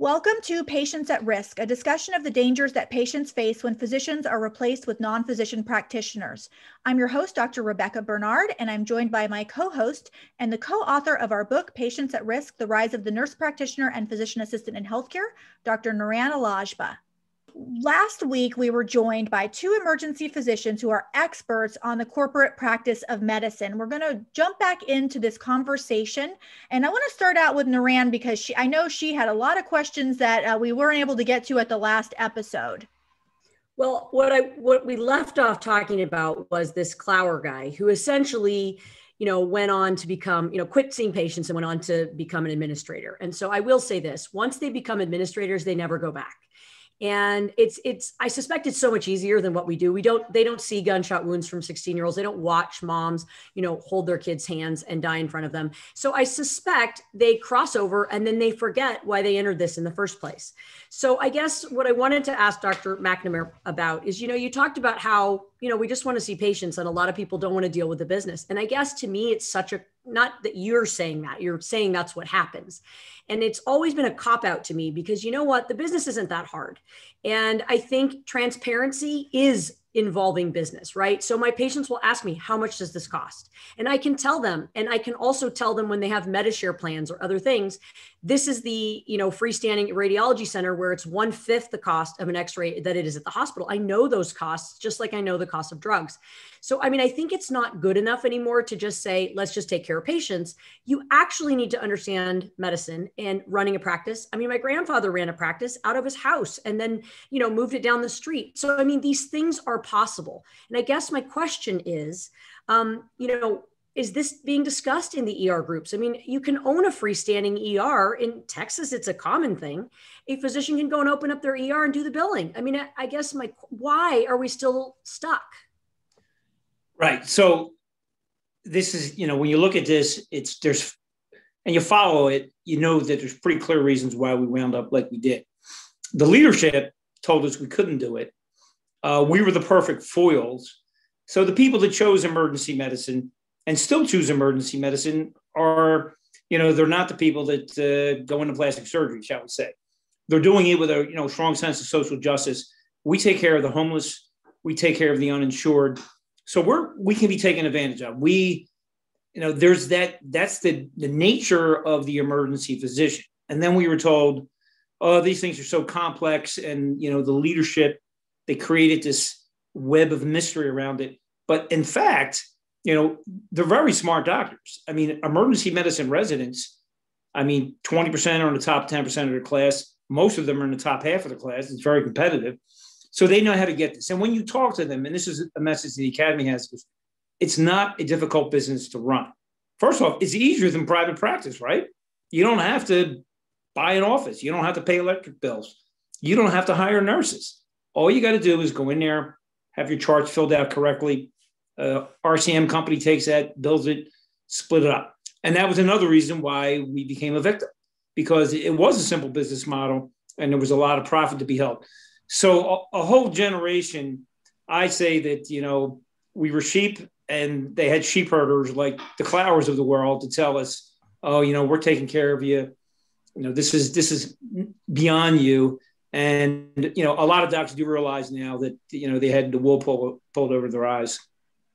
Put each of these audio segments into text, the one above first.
Welcome to Patients at Risk, a discussion of the dangers that patients face when physicians are replaced with non-physician practitioners. I'm your host, Dr. Rebecca Bernard, and I'm joined by my co-host and the co-author of our book, Patients at Risk, The Rise of the Nurse Practitioner and Physician Assistant in Healthcare, Dr. Narayan Alajba. Last week, we were joined by two emergency physicians who are experts on the corporate practice of medicine. We're going to jump back into this conversation. And I want to start out with Narayan because I know she had a lot of questions that we weren't able to get to at the last episode. Well, what we left off talking about was this Clower guy who essentially, went on to become, quit seeing patients and went on to become an administrator. And so I will say this, once they become administrators, they never go back. And I suspect it's so much easier than what we do. They don't see gunshot wounds from 16-year-olds. They don't watch moms, hold their kids' hands and die in front of them. So I suspect they cross over and then they forget why they entered this in the first place. So I guess what I wanted to ask Dr. McNamara about is, you talked about how, we just want to see patients and a lot of people don't want to deal with the business. And I guess to me, it's not that you're saying that, you're saying that's what happens. And it's always been a cop-out to me because you know what, the business isn't that hard. And I think transparency is involving business, right? So my patients will ask me, how much does this cost? And I can tell them, and I can also tell them when they have MediShare plans or other things, this is the, freestanding radiology center where it's 1/5 the cost of an X-ray that it is at the hospital. I know those costs, just like I know the cost of drugs. So, I think it's not good enough anymore to just say, let's just take care of patients. You actually need to understand medicine and running a practice. My grandfather ran a practice out of his house and then, moved it down the street. So, these things are possible. And I guess my question is, is this being discussed in the ER groups? You can own a freestanding ER. In Texas, it's a common thing. A physician can go and open up their ER and do the billing. I guess why are we still stuck? Right. So this is, when you look at this, and you follow it, that there's pretty clear reasons why we wound up like we did. The leadership told us we couldn't do it. We were the perfect foils. So the people that chose emergency medicine and still choose emergency medicine are, they're not the people that go into plastic surgery, shall we say. They're doing it with a, strong sense of social justice. We take care of the homeless. We take care of the uninsured. So we can be taken advantage of. There's that's the nature of the emergency physician. And then we were told, oh, these things are so complex. And, the leadership, they created this web of mystery around it. But in fact, they're very smart doctors. Emergency medicine residents, 20% are in the top 10% of their class. Most of them are in the top half of the class. It's very competitive. So they know how to get this. And when you talk to them, and this is a message the Academy has, it's not a difficult business to run. First off, it's easier than private practice, right? You don't have to buy an office. You don't have to pay electric bills. You don't have to hire nurses. All you got to do is go in there, have your charts filled out correctly. RCM company takes that, bills it, split it up. And that was another reason why we became a victim, because it was a simple business model and there was a lot of profit to be held. So a whole generation, I say that, we were sheep and they had sheep herders like the Clowers of the world to tell us, oh, we're taking care of you. This is beyond you. And, a lot of doctors do realize now that, they had the wool pulled over their eyes.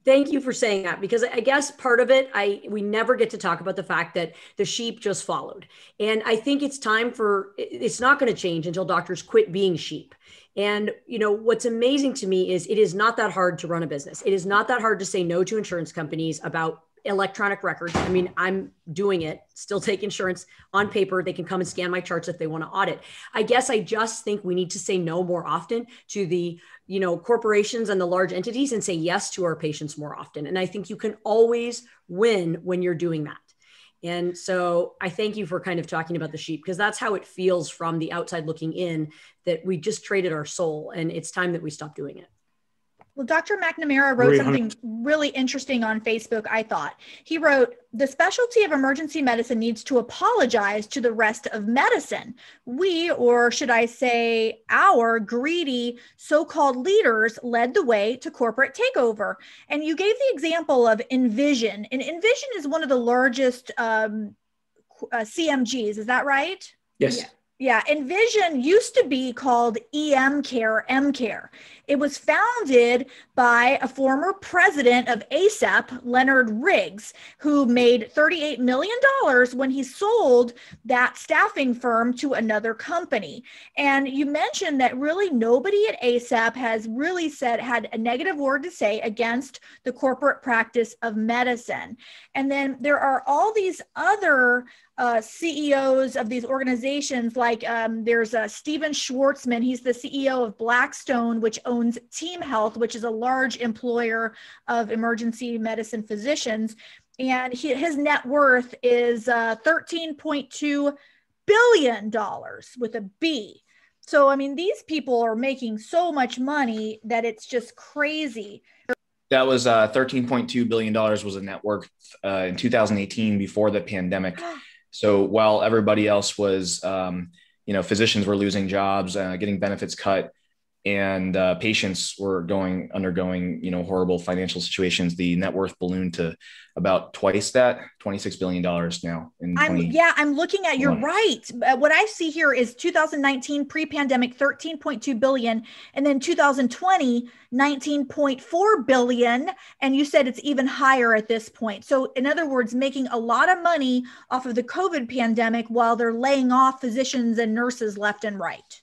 Thank you for saying that, because I guess part of it, we never get to talk about the fact that the sheep just followed. And I think it's not going to change until doctors quit being sheep. And, what's amazing to me is it is not that hard to run a business. It is not that hard to say no to insurance companies about electronic records. I'm doing it, still take insurance on paper. They can come and scan my charts if they want to audit. I guess I just think we need to say no more often to the, corporations and the large entities and say yes to our patients more often. And I think you can always win when you're doing that. And so I thank you for kind of talking about the sheep, because that's how it feels from the outside looking in, that we just traded our soul and it's time that we stop doing it. Well, Dr. McNamara wrote something really interesting on Facebook, I thought. He wrote, the specialty of emergency medicine needs to apologize to the rest of medicine. We, or should I say our greedy so-called leaders, led the way to corporate takeover. And you gave the example of Envision. And Envision is one of the largest CMGs. Is that right? Yes. Yeah, Envision used to be called EM Care, M Care. It was founded by a former president of ASAP, Leonard Riggs, who made $38 million when he sold that staffing firm to another company. And you mentioned that really nobody at ASAP has really had a negative word to say against the corporate practice of medicine. And then there are all these other CEOs of these organizations, like there's Steven Schwartzman. He's the CEO of Blackstone, which owns Team Health, which is a large employer of emergency medicine physicians. And his net worth is $13.2 billion with a B. So, I mean, these people are making so much money that it's just crazy. That was $13.2 billion was a net worth in 2018 before the pandemic. So while everybody else was, physicians were losing jobs, getting benefits cut, and patients were undergoing, horrible financial situations, the net worth ballooned to about twice that, $26 billion now. I'm looking at, you're right. What I see here is 2019 pre-pandemic, 13.2 billion. And then 2020, 19.4 billion. And you said it's even higher at this point. So in other words, making a lot of money off of the COVID pandemic while they're laying off physicians and nurses left and right.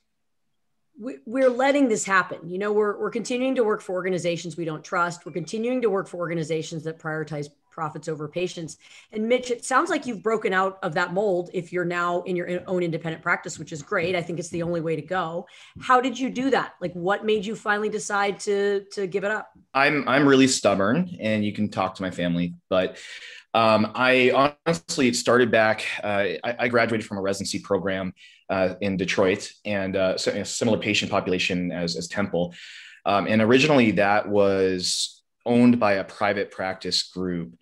We're letting this happen. We're continuing to work for organizations we don't trust. We're continuing to work for organizations that prioritize profits over patients. And Mitch, it sounds like you've broken out of that mold if you're now in your own independent practice, which is great. I think it's the only way to go. How did you do that? Like, what made you finally decide to give it up? I'm really stubborn, and you can talk to my family, but I honestly, it started back, I graduated from a residency program in Detroit, and so a similar patient population as Temple. And originally that was owned by a private practice group.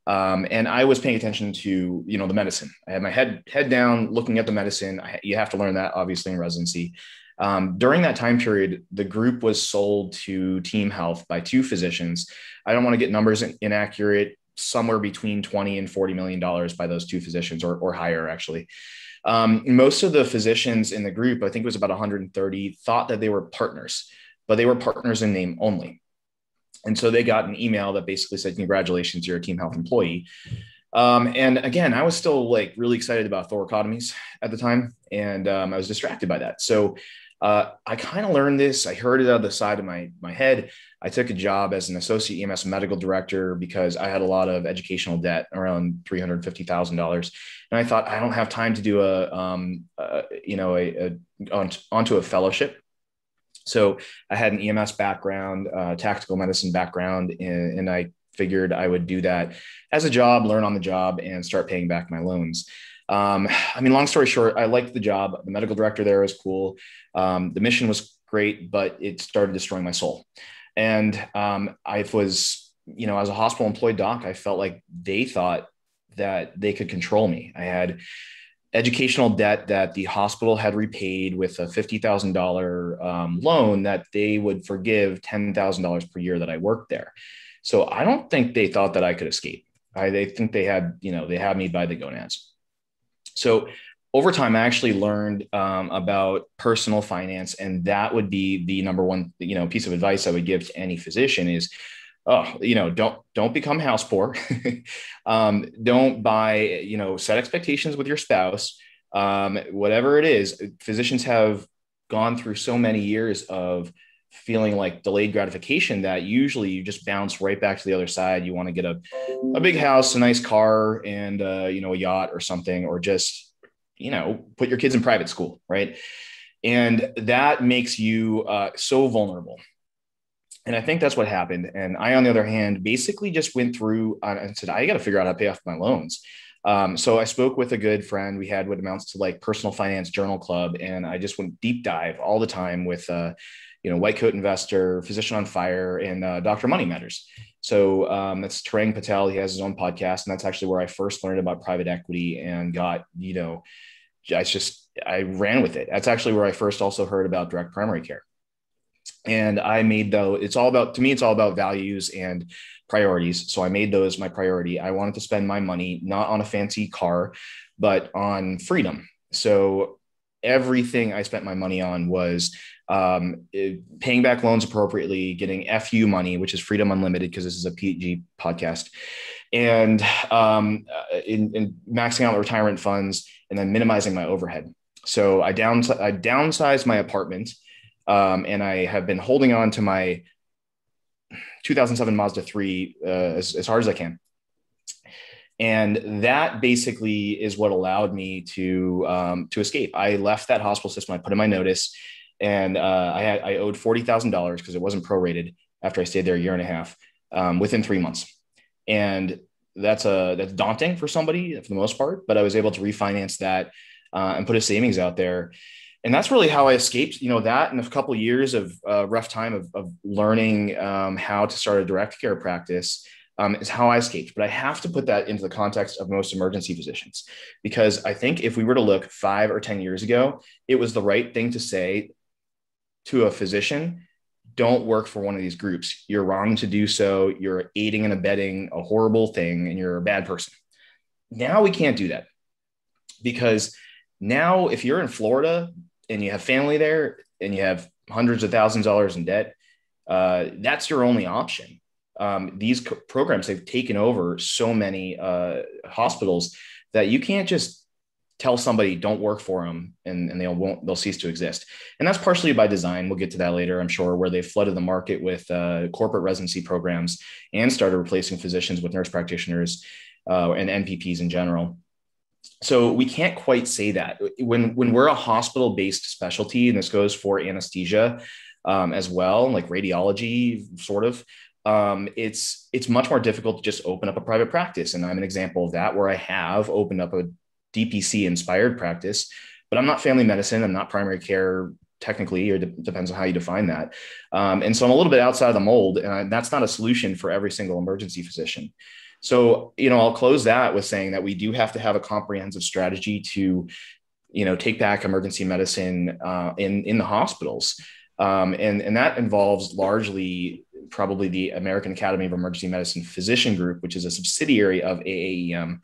And I was paying attention to, the medicine. I had my head down looking at the medicine. You have to learn that obviously in residency. During that time period, the group was sold to Team Health by two physicians. I don't want to get numbers inaccurate, somewhere between $20 and $40 million by those two physicians, or higher actually. Most of the physicians in the group, I think it was about 130, thought that they were partners, but they were partners in name only. And so they got an email that basically said, congratulations, you're a Team Health employee. And again, I was still really excited about thoracotomies at the time. And I was distracted by that. So I kind of learned this. I heard it out of the side of my head. I took a job as an associate EMS medical director because I had a lot of educational debt, around $350,000. And I thought, I don't have time to do onto a fellowship. So I had an EMS background, tactical medicine background, and I figured I would do that as a job, learn on the job, and start paying back my loans. Long story short, I liked the job. The medical director there was cool. The mission was great, but it started destroying my soul. And I was, as a hospital employed doc, I felt like they thought that they could control me. I had educational debt that the hospital had repaid with a $50,000 loan that they would forgive $10,000 per year that I worked there. So I don't think they thought that I could escape. They think they had me by the gonads. So over time, I actually learned about personal finance, and that would be the number one, piece of advice I would give to any physician is, don't become house poor. Don't buy, set expectations with your spouse. Whatever it is, physicians have gone through so many years of feeling like delayed gratification that usually you just bounce right back to the other side. You want to get a big house, a nice car, and a yacht or something, or just put your kids in private school, right? And that makes you so vulnerable. And I think that's what happened. And I, on the other hand, basically just went through and said, I got to figure out how to pay off my loans. So I spoke with a good friend. We had what amounts to personal finance journal club. And I just went deep dive all the time with, White Coat Investor, Physician on Fire, and Dr. Money Matters. So that's Tarang Patel. He has his own podcast. And that's actually where I first learned about private equity and got, I ran with it. That's actually where I first also heard about direct primary care. And I made it's all about values and priorities. So I made those my priority. I wanted to spend my money not on a fancy car, but on freedom. So everything I spent my money on was paying back loans appropriately, getting FU money, which is Freedom Unlimited, because this is a PG podcast, and in maxing out retirement funds, and then minimizing my overhead. So I downsized my apartment, and I have been holding on to my 2007 Mazda 3 as hard as I can. And that basically is what allowed me to escape. I left that hospital system. I put in my notice, and I owed $40,000 because it wasn't prorated after I stayed there a year and a half, within 3 months. And that's daunting for somebody for the most part, but I was able to refinance that and put a savings out there. And that's really how I escaped, that, and a couple of years of rough time of learning how to start a direct care practice is how I escaped. But I have to put that into the context of most emergency physicians, because I think if we were to look 5 or 10 years ago, it was the right thing to say to a physician: don't work for one of these groups. You're wrong to do so. You're aiding and abetting a horrible thing, and you're a bad person. Now we can't do that, because now if you're in Florida and you have family there and you have hundreds of thousands of dollars in debt, that's your only option. These programs, they've taken over so many hospitals that you can't just tell somebody don't work for them and they'll cease to exist. And that's partially by design. We'll get to that later, I'm sure, where they flooded the market with corporate residency programs and started replacing physicians with nurse practitioners and NPPs in general. So we can't quite say that. When we're a hospital-based specialty, and this goes for anesthesia as well, like radiology, sort of, it's much more difficult to just open up a private practice. And I'm an example of that, where I have opened up a DPC inspired practice, but I'm not family medicine. I'm not primary care technically, or depends on how you define that. And so I'm a little bit outside of the mold, and that's not a solution for every single emergency physician. So, I'll close that with saying that we do have to have a comprehensive strategy to, take back emergency medicine in the hospitals. And that involves largely probably the American Academy of Emergency Medicine Physician Group, which is a subsidiary of AAEM.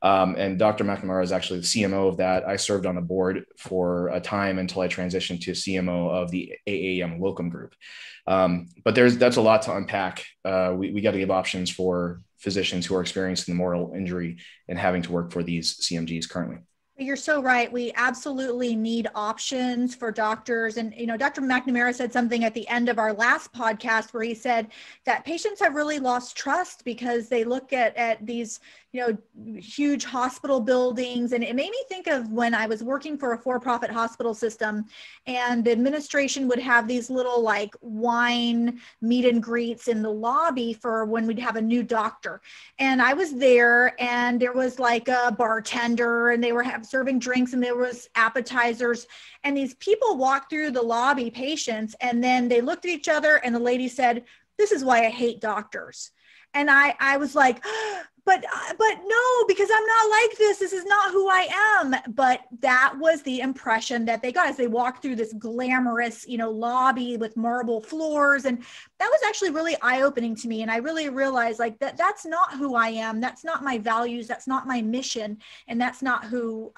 And Dr. McNamara is actually the CMO of that. I served on the board for a time until I transitioned to CMO of the AAEM Locum Group. But that's a lot to unpack. We got to give options for physicians who are experiencing the mortal injury and having to work for these CMGs currently. You're so right. We absolutely need options for doctors. And, Dr. McNamara said something at the end of our last podcast where he said that patients have really lost trust because they look at these, huge hospital buildings. And it made me think of when I was working for a for-profit hospital system, and the administration would have these little like wine meet and greets in the lobby for when we'd have a new doctor. And I was there, and there was like a bartender, and they were serving drinks, and there was appetizers. And these people walked through the lobby, patients, and then they looked at each other, and the lady said, "This is why I hate doctors." And I was like, but no, because I'm not like this. This is not who I am. But that was the impression that they got as they walked through this glamorous, lobby with marble floors. And that was actually really eye-opening to me. And I really realized that's not who I am. That's not my values. That's not my mission. And that's not who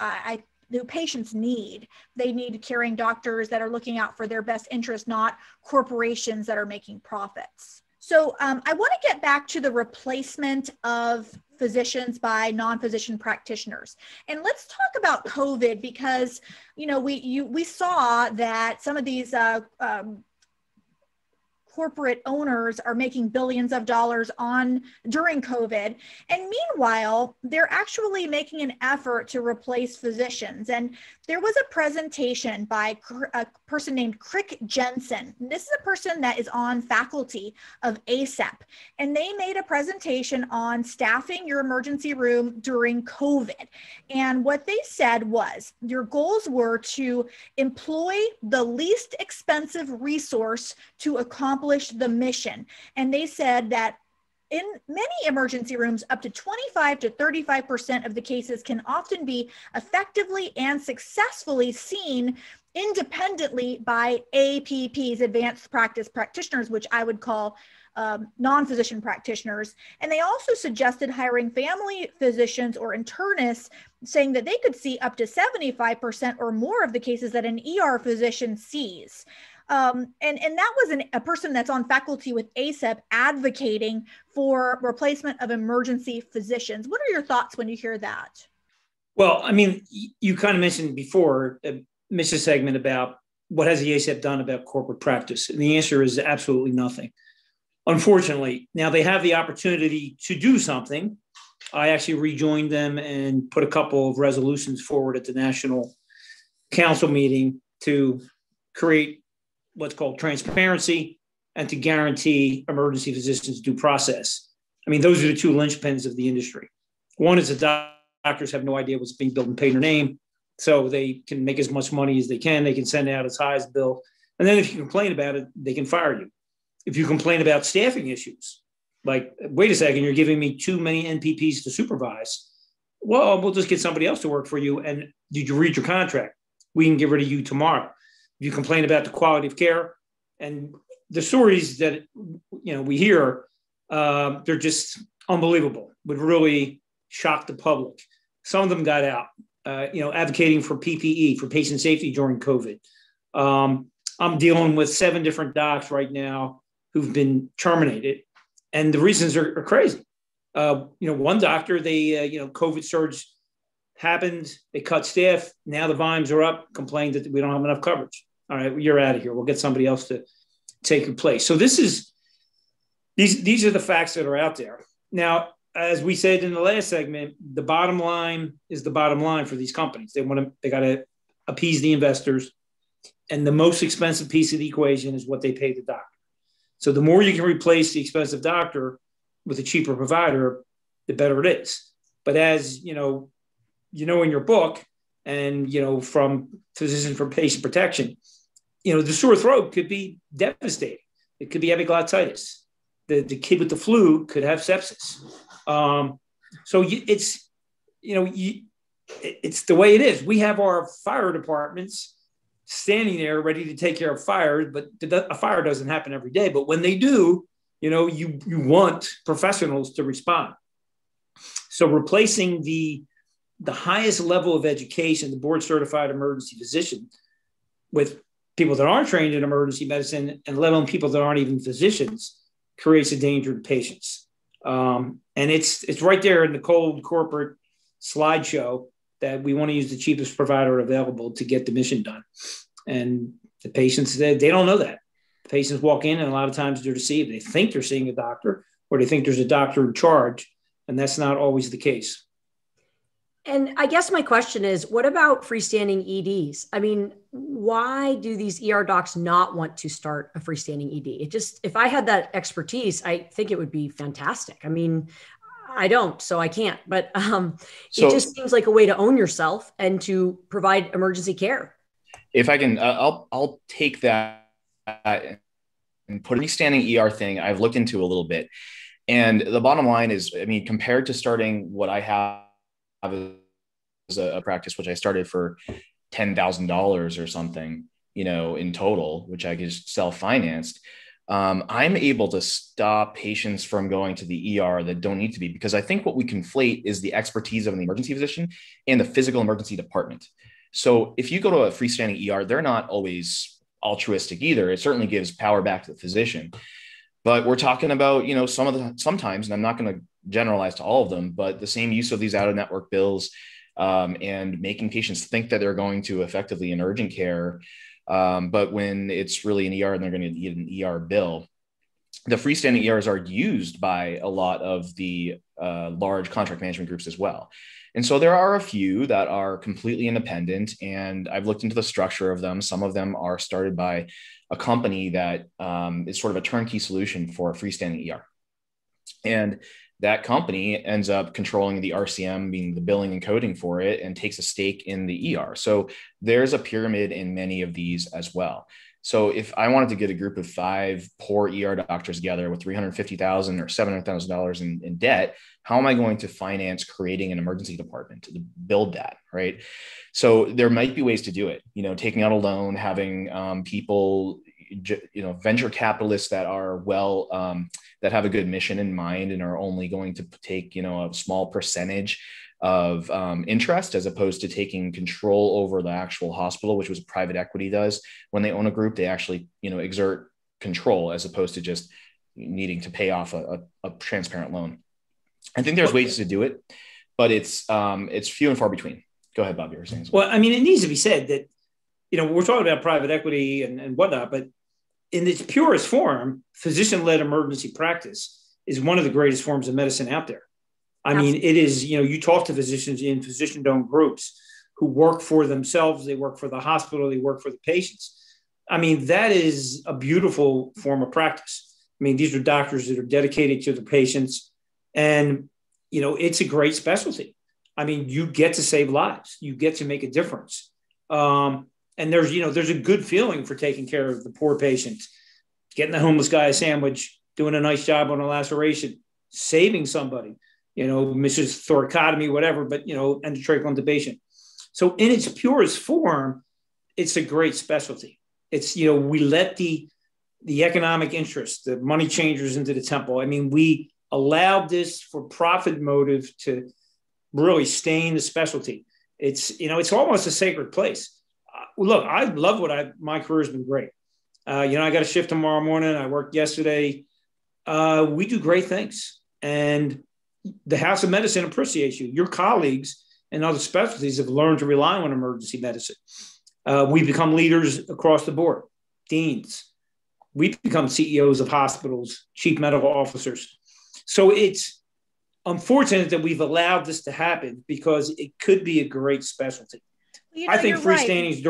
the patients need. They need caring doctors that are looking out for their best interest, not corporations that are making profits. So I want to get back to the replacement of physicians by non-physician practitioners. And let's talk about COVID, because, we saw that some of these corporate owners are making billions of dollars during COVID. And meanwhile, they're actually making an effort to replace physicians. And there was a presentation by a person named Crick Jensen. This is a person that is on faculty of ASAP. And they made a presentation on staffing your emergency room during COVID. And what they said was, your goals were to employ the least expensive resource to accomplish the mission. And they said that in many emergency rooms, up to 25 to 35% of the cases can often be effectively and successfully seen independently by APPs, advanced practice practitioners, which I would call non-physician practitioners. And they also suggested hiring family physicians or internists, saying that they could see up to 75% or more of the cases that an ER physician sees. And that was a person that's on faculty with ACEP advocating for replacement of emergency physicians. What are your thoughts when you hear that? Well, I mean, you kind of mentioned before, Mitch's segment about what has the ACEP done about corporate practice? And the answer is absolutely nothing. Unfortunately, now they have the opportunity to do something. I actually rejoined them and put a couple of resolutions forward at the National Council meeting to create what's called transparency and to guarantee emergency physicians due process. I mean, those are the two linchpins of the industry. One is the doctors have no idea what's being billed and paid in their name, so they can make as much money as they can. They can send out as high as bill. And then if you complain about it, they can fire you. If you complain about staffing issues, like, wait a second, you're giving me too many NPPs to supervise. Well, we'll just get somebody else to work for you. And did you read your contract? We can get rid of you tomorrow. If you complain about the quality of care, and the stories that we hear, they're just unbelievable. Would really shock the public. Some of them got out, advocating for PPE, for patient safety during COVID. I'm dealing with 7 different docs right now who've been terminated, and the reasons are crazy. One doctor, COVID surge happened, they cut staff, now the volumes are up, complained that we don't have enough coverage. All right, you're out of here. We'll get somebody else to take your place. So these are the facts that are out there. Now, as we said in the last segment, the bottom line is the bottom line for these companies. They got to appease the investors, and the most expensive piece of the equation is what they pay the doctor. So the more you can replace the expensive doctor with a cheaper provider, the better it is. But as in your book, and from Physicians for Patient Protection, the sore throat could be devastating. It could be epiglottitis. The kid with the flu could have sepsis. So it's the way it is. We have our fire departments standing there ready to take care of fires, but a fire doesn't happen every day. But when they do, you want professionals to respond. So replacing the highest level of education, the board certified emergency physician, with people that aren't trained in emergency medicine, and let alone people that aren't even physicians, creates a danger to patients. And it's right there in the cold corporate slideshow that we want to use the cheapest provider available to get the mission done. And the patients, they don't know that. The patients walk in, and a lot of times they're deceived. They think they're seeing a doctor, or they think there's a doctor in charge, and that's not always the case. And I guess my question is, what about freestanding EDs? I mean, why do these ER docs not want to start a freestanding ED? If I had that expertise, I think it would be fantastic. I mean, I don't, so I can't, but it just seems like a way to own yourself and to provide emergency care. If I can, I'll take that and put a freestanding ER thing I've looked into a little bit. And the bottom line is, I mean, compared to starting what I have as a practice, which I started for $10,000 or something, in total, which I just self-financed, I'm able to stop patients from going to the ER that don't need to be, because I think what we conflate is the expertise of an emergency physician and the physical emergency department. So if you go to a freestanding ER, they're not always altruistic either. It certainly gives power back to the physician. But we're talking about, sometimes, and I'm not going to generalize to all of them, but the same use of these out-of-network bills and making patients think that they're going to effectively in urgent care. But when it's really an ER and they're going to need an ER bill, the freestanding ERs are used by a lot of the large contract management groups as well. And so there are a few that are completely independent, and I've looked into the structure of them. Some of them are started by a company that is sort of a turnkey solution for a freestanding ER. And that company ends up controlling the RCM, being the billing and coding for it, and takes a stake in the ER. So there's a pyramid in many of these as well. So if I wanted to get a group of 5 poor ER doctors together with $350,000 or $700,000 in debt, how am I going to finance creating an emergency department to build that, right? So there might be ways to do it, taking out a loan, having people, venture capitalists that are well that have a good mission in mind and are only going to take, a small percentage of interest, as opposed to taking control over the actual hospital, which was private equity does. When they own a group, they actually, exert control as opposed to just needing to pay off a transparent loan. I think there's ways to do it, but it's few and far between. Go ahead, Bob. You were saying something. Well, I mean, it needs to be said that, we're talking about private equity and whatnot, but in its purest form, physician-led emergency practice is one of the greatest forms of medicine out there. I mean, it is, you talk to physicians in physician-owned groups who work for themselves, they work for the hospital, they work for the patients. I mean, that is a beautiful form of practice. I mean, these are doctors that are dedicated to the patients, and, it's a great specialty. I mean, you get to save lives, you get to make a difference. And there's a good feeling for taking care of the poor patient, getting the homeless guy a sandwich, doing a nice job on a laceration, saving somebody, Mrs. Thoracotomy, whatever, but, endotracheal intubation. So in its purest form, it's a great specialty. It's, we let the economic interest, the money changers into the temple. I mean, we allowed this for profit motive to really stain the specialty. It's almost a sacred place. Look, I love my career has been great. I got a shift tomorrow morning. I worked yesterday. We do great things. And the House of Medicine appreciates you. Your colleagues in other specialties have learned to rely on emergency medicine. We've become leaders across the board, deans. We've become CEOs of hospitals, chief medical officers. So it's unfortunate that we've allowed this to happen because it could be a great specialty. I think freestanding is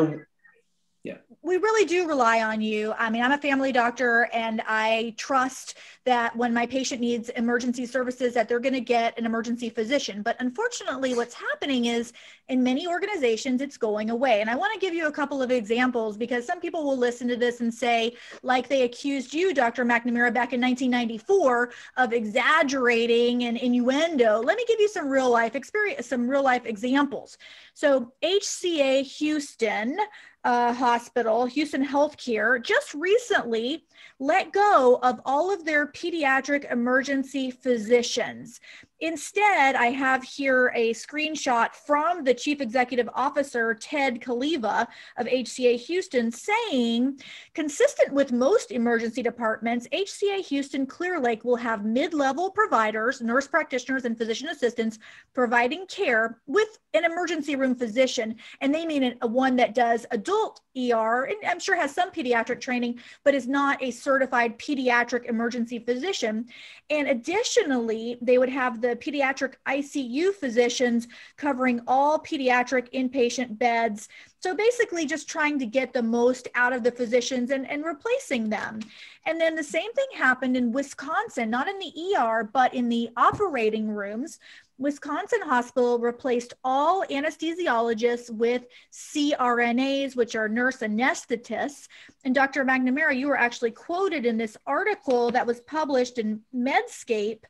we really do rely on you. I mean, I'm a family doctor, and I trust that when my patient needs emergency services, that they're going to get an emergency physician. But unfortunately, what's happening is in many organizations, it's going away. And I want to give you a couple of examples, because some people will listen to this and say, like they accused you, Dr. McNamara, back in 1994 of exaggerating and innuendo. Let me give you some real life experience, some real life examples. So HCA Houston Hospital, Houston Healthcare, just recently let go of all of their pediatric emergency physicians. Instead, I have here a screenshot from the Chief Executive Officer, Ted Kaliva of HCA Houston, saying, consistent with most emergency departments, HCA Houston Clear Lake will have mid-level providers, nurse practitioners, and physician assistants providing care with an emergency room physician. And they mean one that does adult ER, and I'm sure has some pediatric training, but is not a certified pediatric emergency physician. And additionally, they would have the pediatric ICU physicians covering all pediatric inpatient beds. So basically just trying to get the most out of the physicians and replacing them. And then the same thing happened in Wisconsin, not in the ER, but in the operating rooms. Wisconsin Hospital replaced all anesthesiologists with CRNAs, which are nurse anesthetists. And Dr. McNamara, you were actually quoted in this article that was published in Medscape,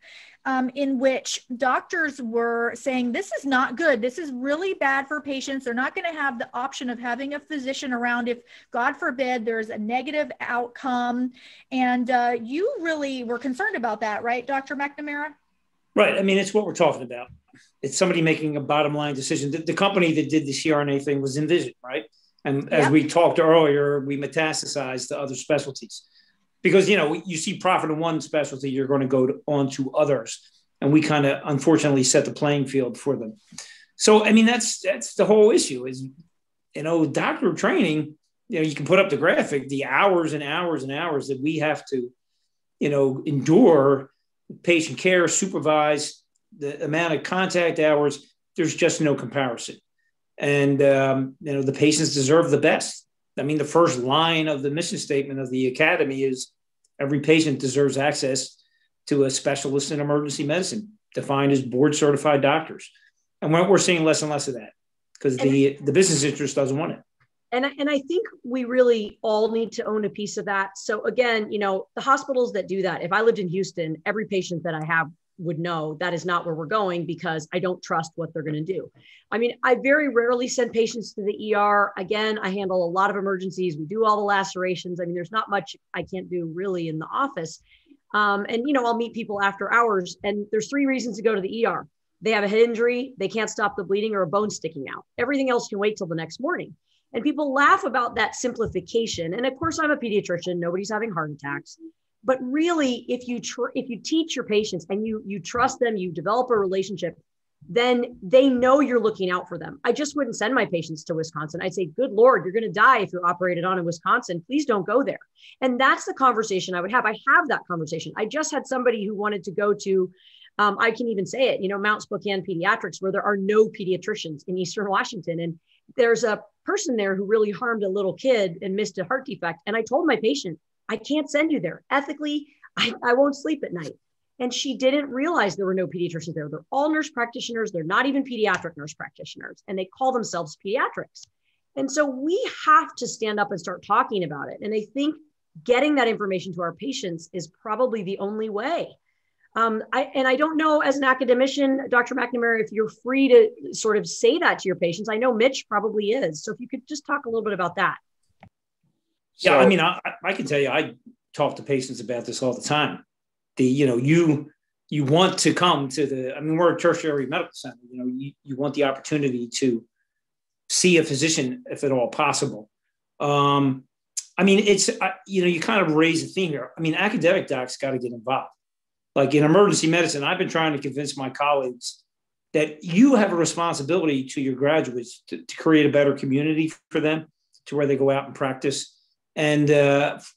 in which doctors were saying, this is not good. This is really bad for patients. They're not going to have the option of having a physician around if, God forbid, there's a negative outcome. And you really were concerned about that, right, Dr. McNamara? Right. I mean, it's what we're talking about. It's somebody making a bottom line decision. The company that did the CRNA thing was Envision, right? And as we talked earlier, we metastasized to other specialties because, you see profit in one specialty, you're going to go on to others. And we kind of, unfortunately, set the playing field for them. So, I mean, that's the whole issue is, doctor training, you can put up the graphic, the hours and hours and hours that we have to, endure patient care, supervise, the amount of contact hours, there's just no comparison. And, the patients deserve the best. I mean, the first line of the mission statement of the academy is every patient deserves access to a specialist in emergency medicine, defined as board certified doctors. And we're seeing less and less of that because the business interest doesn't want it. And I think we really all need to own a piece of that. So again, the hospitals that do that, if I lived in Houston, every patient that I have would know that is not where we're going because I don't trust what they're going to do. I mean, I very rarely send patients to the ER. Again, I handle a lot of emergencies. We do all the lacerations. I mean, there's not much I can't do really in the office. And, I'll meet people after hours, and there's 3 reasons to go to the ER. They have a head injury, they can't stop the bleeding, or a bone sticking out. Everything else can wait till the next morning. And people laugh about that simplification. And of course, I'm a pediatrician, nobody's having heart attacks. But really, if you teach your patients and you trust them, you develop a relationship, then they know you're looking out for them. I just wouldn't send my patients to Wisconsin. I'd say, good Lord, you're going to die if you're operated on in Wisconsin. Please don't go there. And that's the conversation I would have. I have that conversation. I just had somebody who wanted to go to, I can even say it, Mount Spokane Pediatrics, where there are no pediatricians in Eastern Washington. And there's a person there who really harmed a little kid and missed a heart defect. And I told my patient, I can't send you there. Ethically, I won't sleep at night. And she didn't realize there were no pediatricians there. They're all nurse practitioners. They're not even pediatric nurse practitioners. And they call themselves pediatrics. And so we have to stand up and start talking about it. And I think getting that information to our patients is probably the only way. I don't know, as an academician, Dr. McNamara, if you're free to sort of say that to your patients. I know Mitch probably is. So if you could just talk a little bit about that. Yeah, I can tell you, I talk to patients about this all the time. You want to come to we're a tertiary medical center. You want the opportunity to see a physician if at all possible. It's, you kind of raise a theme here. Academic docs got to get involved. Like in emergency medicine, I've been trying to convince my colleagues that you have a responsibility to your graduates to create a better community for them, to where they go out and practice. And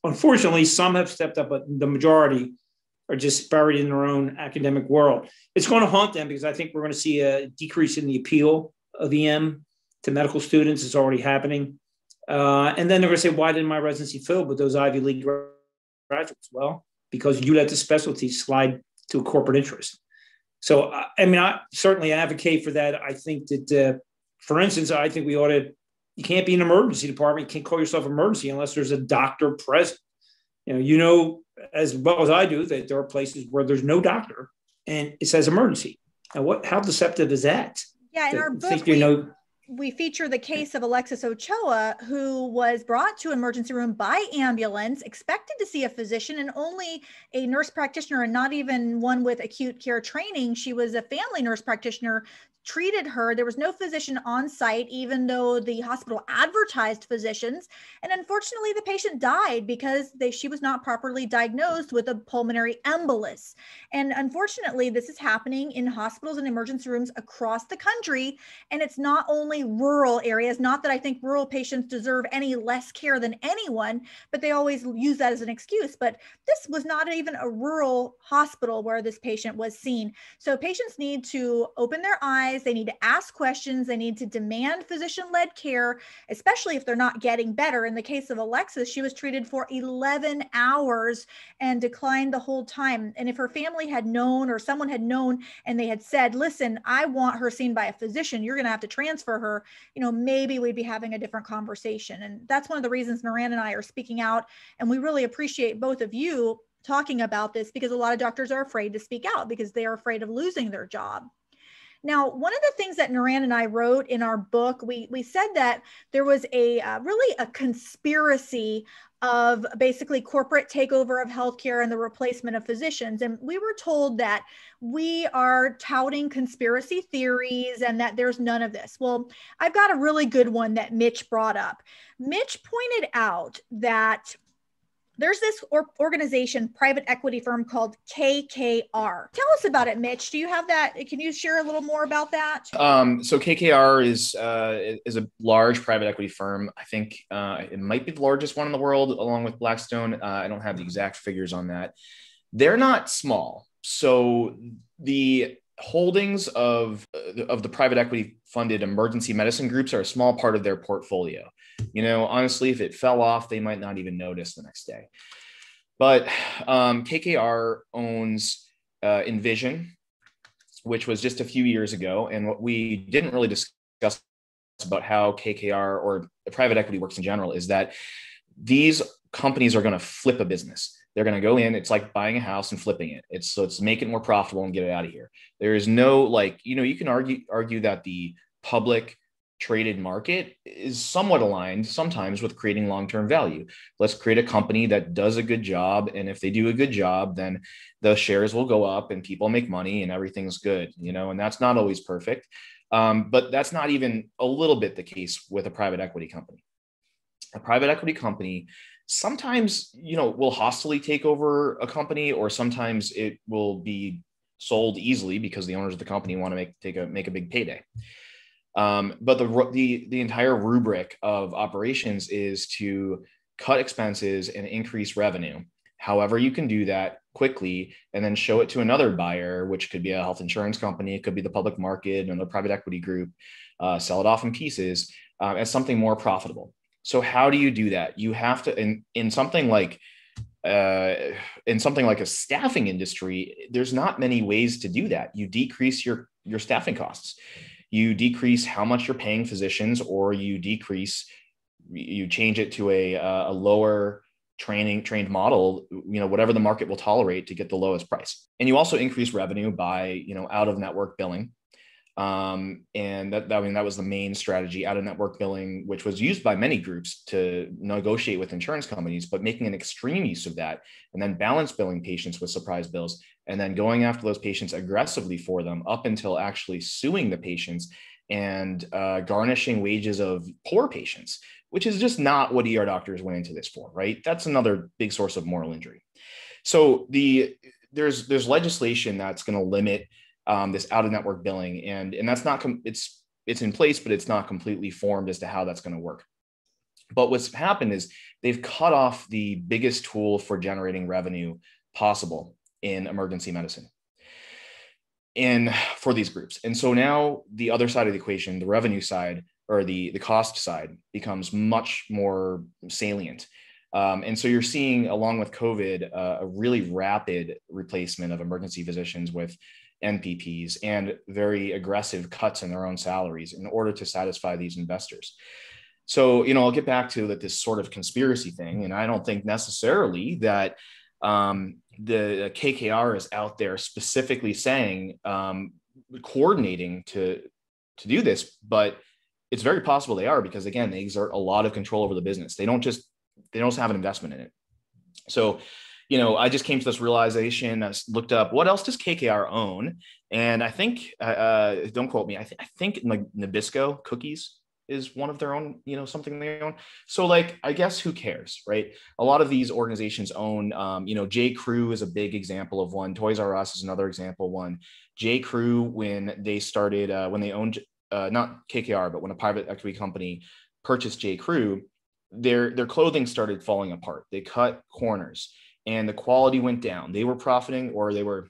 unfortunately, some have stepped up, but the majority are just buried in their own academic world. It's going to haunt them, because I think we're going to see a decrease in the appeal of EM to medical students. It's already happening. And then they're going to say, why didn't my residency fill with those Ivy League graduates? Well, because you let the specialty slide to a corporate interest. So, I certainly advocate for that. I think that, for instance, I think you can't be in an emergency department. You can't call yourself emergency unless there's a doctor present. As well as I do, that there are places where there's no doctor and it says emergency. Now, how deceptive is that? Yeah, in our book, we feature the case of Alexis Ochoa, who was brought to an emergency room by ambulance, expected to see a physician, and only a nurse practitioner, and not even one with acute care training. She was a family nurse practitioner, treated her. There was no physician on site, even though the hospital advertised physicians. And unfortunately, the patient died because she was not properly diagnosed with a pulmonary embolus. And unfortunately, this is happening in hospitals and emergency rooms across the country. And it's not only rural areas, not that I think rural patients deserve any less care than anyone, but they always use that as an excuse. But this was not even a rural hospital where this patient was seen. So patients need to open their eyes. They need to ask questions. They need to demand physician-led care, especially if they're not getting better. In the case of Alexis, she was treated for 11 hours and declined the whole time. And if her family had known, or someone had known, and they had said, listen, I want her seen by a physician, you're going to have to transfer her, maybe we'd be having a different conversation. And that's one of the reasons Moran and I are speaking out. And we really appreciate both of you talking about this, because a lot of doctors are afraid to speak out because they are afraid of losing their job. Now, one of the things that Naran and I wrote in our book, we said that there was really a conspiracy of basically corporate takeover of healthcare and the replacement of physicians. And we were told that we are touting conspiracy theories and that there's none of this. Well, I've got a really good one that Mitch brought up. Mitch pointed out that there's this organization, private equity firm called KKR. Tell us about it, Mitch. Do you have that? Can you share a little more about that? So KKR is a large private equity firm. I think it might be the largest one in the world, along with Blackstone. I don't have the exact figures on that. They're not small. So the holdings of the private equity funded emergency medicine groups are a small part of their portfolio. Honestly, if it fell off, they might not even notice the next day. But KKR owns Envision, which was just a few years ago. And what we didn't really discuss about how KKR or private equity works in general is that these companies are going to flip a business. They're going to go in. It's like buying a house and flipping it. It's make it more profitable and get it out of here. There is no you can argue that the public traded market is somewhat aligned sometimes with creating long-term value. Let's create a company that does a good job. And if they do a good job, then the shares will go up and people make money and everything's good, and that's not always perfect. But that's not even a little bit the case with a private equity company. A private equity company sometimes, will hostily take over a company, or sometimes it will be sold easily because the owners of the company want to make a big payday. But the entire rubric of operations is to cut expenses and increase revenue. However, you can do that quickly and then show it to another buyer, which could be a health insurance company, it could be the public market, another private equity group, sell it off in pieces as something more profitable. So how do you do that? You have to, in something like a staffing industry, there's not many ways to do that. You decrease your staffing costs. You decrease how much you're paying physicians, or you change it to a lower trained model, whatever the market will tolerate to get the lowest price. And you also increase revenue by, out of network billing. And that was the main strategy, out of network billing, which was used by many groups to negotiate with insurance companies, but making an extreme use of that, and then balance billing patients with surprise bills, and then going after those patients aggressively for them up until actually suing the patients and garnishing wages of poor patients, which is just not what ER doctors went into this for, right? That's another big source of moral injury. So there's legislation that's going to limit this out-of-network billing, and that's not it's in place, but it's not completely formed as to how that's going to work. But what's happened is they've cut off the biggest tool for generating revenue possible in emergency medicine and for these groups. And so now the other side of the equation, the revenue side, or the cost side, becomes much more salient. And so you're seeing, along with COVID, a really rapid replacement of emergency physicians with NPPs and very aggressive cuts in their own salaries in order to satisfy these investors. So, I'll get back to this sort of conspiracy thing. And I don't think necessarily that the KKR is out there specifically saying, coordinating to do this, but it's very possible they are, because again, they exert a lot of control over the business. They don't just have an investment in it. So, I just came to this realization. I looked up, what else does KKR own? And I think, don't quote me, I think like Nabisco cookies is one of their own, something they own. So I guess who cares, right? A lot of these organizations own, J. Crew is a big example of one. Toys R Us is another example one. J. Crew, when they started, when they owned, not KKR, but when a private equity company purchased J. Crew, their clothing started falling apart. They cut corners and the quality went down. They were profiting, or they were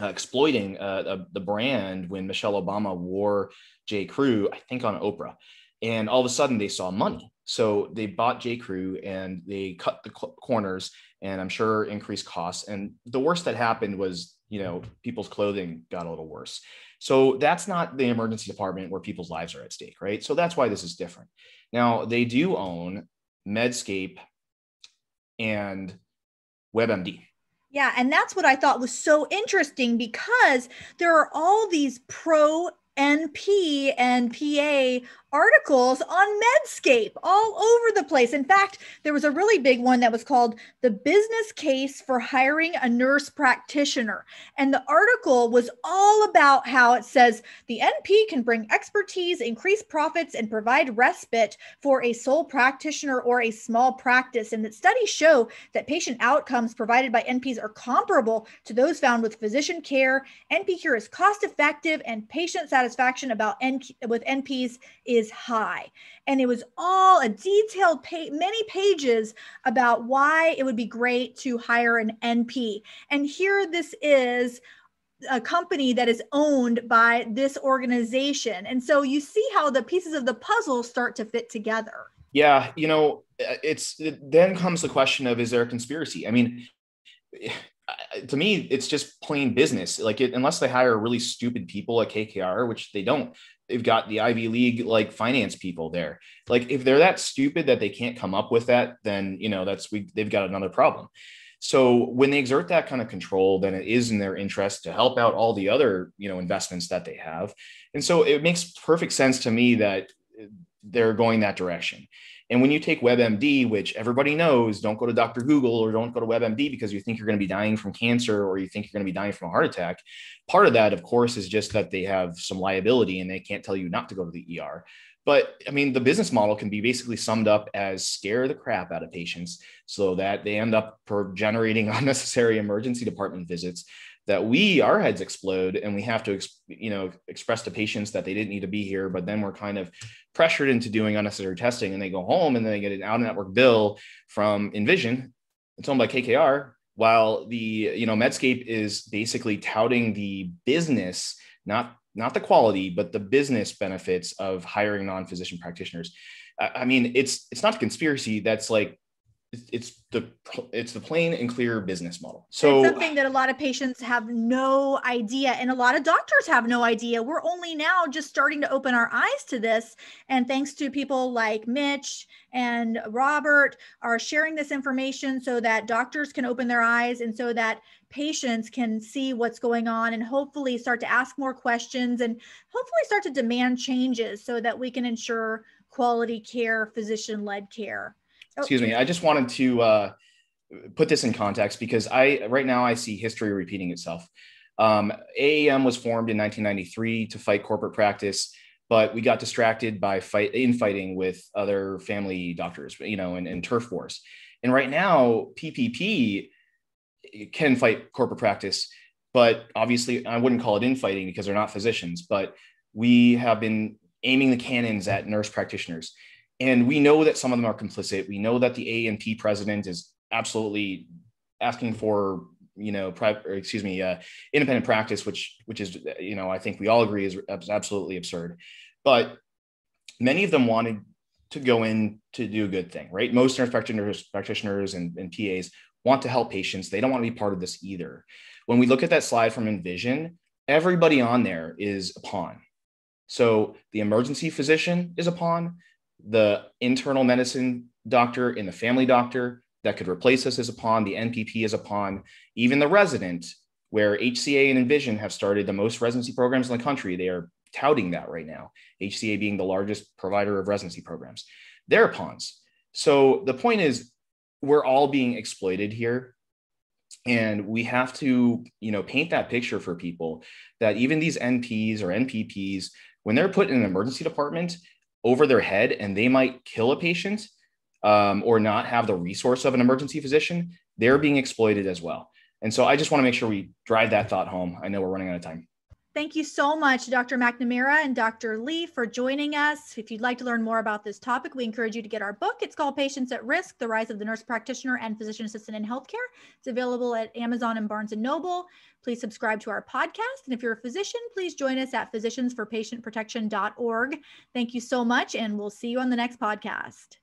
exploiting the brand when Michelle Obama wore J. Crew, I think on Oprah. And all of a sudden they saw money. So they bought J. Crew and they cut the corners, and I'm sure increased costs. And the worst that happened was, people's clothing got a little worse. So that's not the emergency department where people's lives are at stake, right? So that's why this is different. Now, they do own Medscape and WebMD. Yeah, and that's what I thought was so interesting, because there are all these pro NP and PA articles on Medscape all over the place. In fact, there was a really big one that was called The Business Case for Hiring a Nurse Practitioner. And the article was all about how it says the NP can bring expertise, increase profits, and provide respite for a sole practitioner or a small practice. And that studies show that patient outcomes provided by NPs are comparable to those found with physician care. NP care is cost effective, and patient satisfaction with NPs is high. And it was all a detailed many pages about why it would be great to hire an NP. And here this is a company that is owned by this organization. And so you see how the pieces of the puzzle start to fit together. Yeah, then comes the question of, is there a conspiracy? I mean, to me, it's just plain business. Unless they hire really stupid people at KKR, which they don't, they've got the Ivy League finance people there. If they're that stupid that they can't come up with that, then they've got another problem. So when they exert that kind of control, then it is in their interest to help out all the other investments that they have. And so it makes perfect sense to me that they're going that direction. And when you take WebMD, which everybody knows, don't go to Dr. Google or don't go to WebMD because you think you're going to be dying from cancer or you think you're going to be dying from a heart attack. Part of that, of course, is just that they have some liability and they can't tell you not to go to the ER. But I mean, the business model can be basically summed up as scare the crap out of patients so that they end up generating unnecessary emergency department visits that our heads explode and we have to, express to patients that they didn't need to be here, but then we're kind of pressured into doing unnecessary testing and they go home and then they get an out-of-network bill from Envision. It's owned by KKR, while the, Medscape is basically touting the business, not the quality, but the business benefits of hiring non-physician practitioners. I mean, it's not a conspiracy. That's like, it's the plain and clear business model. So it's something that a lot of patients have no idea, and a lot of doctors have no idea. We're only now just starting to open our eyes to this. And thanks to people like Mitch and Robert are sharing this information so that doctors can open their eyes and so that patients can see what's going on and hopefully start to ask more questions and hopefully start to demand changes so that we can ensure quality care, physician-led care. Excuse me. I just wanted to put this in context because right now I see history repeating itself. AAM was formed in 1993 to fight corporate practice, but we got distracted by infighting with other family doctors, and turf wars. And right now, PPP can fight corporate practice, but obviously I wouldn't call it infighting because they're not physicians, but we have been aiming the cannons at nurse practitioners. And we know that some of them are complicit. We know that the AANP president is absolutely asking for, independent practice, which is, I think we all agree is absolutely absurd. But many of them wanted to go in to do a good thing, right? Most nurse practitioners and PAs want to help patients. They don't want to be part of this either. When we look at that slide from Envision, everybody on there is a pawn. So the emergency physician is a pawn. The internal medicine doctor and the family doctor that could replace us is a pawn. The NPP is a pawn. Even the resident, where HCA and Envision have started the most residency programs in the country, they are touting that right now. HCA being the largest provider of residency programs. They're pawns. So the point is, we're all being exploited here. And we have to, paint that picture for people that even these NPs or NPPs, when they're put in an emergency department, over their head and they might kill a patient or not have the resource of an emergency physician, they're being exploited as well. And so I just want to make sure we drive that thought home. I know we're running out of time. Thank you so much, Dr. McNamara and Dr. Li, for joining us. If you'd like to learn more about this topic, we encourage you to get our book. It's called Patients at Risk, The Rise of the Nurse Practitioner and Physician Assistant in Healthcare. It's available at Amazon and Barnes & Noble. Please subscribe to our podcast. And if you're a physician, please join us at physiciansforpatientprotection.org. Thank you so much, and we'll see you on the next podcast.